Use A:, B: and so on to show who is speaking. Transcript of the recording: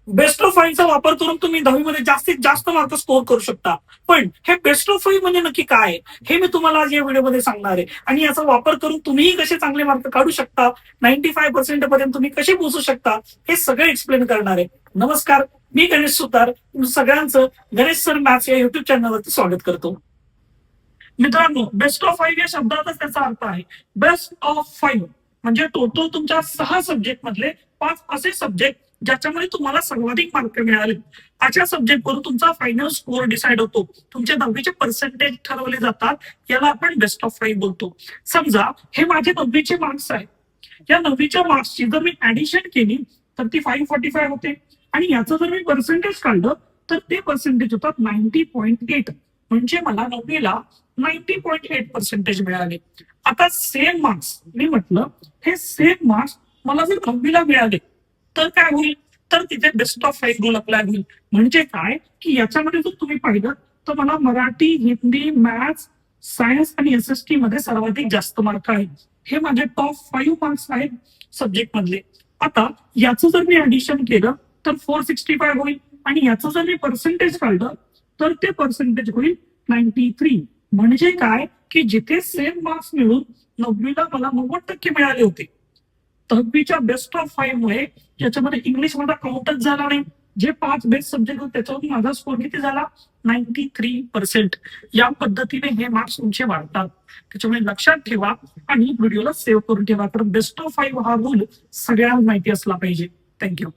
A: Best of फाईव्हचा वापर करून तुम्ही 10वीमध्ये जास्तीत जास्त मार्क स्कोर करू शकता. पण हे बेस्ट ऑफ फाईव्ह म्हणजे नक्की काय आहे, हे मी तुम्हाला आज या व्हिडिओमध्ये सांगणार आहे. आणि याचा वापर करून तुम्हीही कसे चांगले मार्क काढू शकता, 95% पर्यंत तुम्ही कसे पोहोचू शकता, हे सगळे एक्सप्लेन करणार आहे. नमस्कार, मी गणेश सुतार, तुमचं सगळ्यांचं गणेश सर मॅथ्स या युट्यूब चॅनलवरती स्वागत करतो. मित्रांनो, बेस्ट ऑफ फाईव्ह या शब्दातच त्याचा अर्थ आहे. बेस्ट ऑफ फाईव्ह म्हणजे टोटल तुमच्या 6 सब्जेक्ट मधले 5 असे सब्जेक्ट ज्याच्यामध्ये तुम्हाला सर्वाधिक मार्क मिळाले. अशा सब्जेक्ट वरून तुमचा फायनल स्कोअर डिसाइड होतो. तुमच्या 10वीचे पर्सेंटेज ठरवले जातात. याला आपण बेस्ट ऑफ फाईव्ह बोलतो. समजा हे माझे 10वीचे मार्क्स आहेत. या 9वीच्या मार्क्सची जर मी ऍडिशन केली तर ती 545 होते. आणि याचं जर मी पर्सेंटेज काढलं तर ते पर्सेंटेज होतात 90.8. म्हणजे मला 9वीला 90.8% मिळाले. आता सेम मार्क्स मी म्हटलं, हे सेम मार्क्स मला जर 9वीला मिळाले तर काय होईल, तर तिथे best of five rule apply होईल. म्हणजे काय की याच्यामध्ये जर तुम्ही पाहिलं तर मला मराठी, हिंदी, मॅथ्स, सायन्स आणि एसएसटी मध्ये सर्वाधिक जास्त मार्क आहेत. हे माझे टॉप 5 मार्क्स आहेत सब्जेक्ट मधले. आता याचं जर मी ऍडिशन केलं तर 465 होईल. आणि याचं जर मी पर्सेंटेज काढलं तर ते पर्सेंटेज होईल 93. म्हणजे काय की जिथे सेम मार्क्स मिळून 9वीला मला 90% मिळाले होते, 10वीच्या बेस्ट ऑफ फाईव्ह मुळे ज्याच्यामध्ये इंग्लिश माझा काउंटच झाला नाही, जे 5 बेस्ट सब्जेक्ट होते त्याच्यावरून माझा स्कोर किती झाला, 93%. या पद्धतीने हे मार्क्स तुमचे वाढतात. त्याच्यामुळे लक्षात ठेवा आणि व्हिडिओला सेव्ह करून ठेवा. तर बेस्ट ऑफ फाईव्ह हा रूल सगळ्यांना माहिती असला पाहिजे. थँक्यू.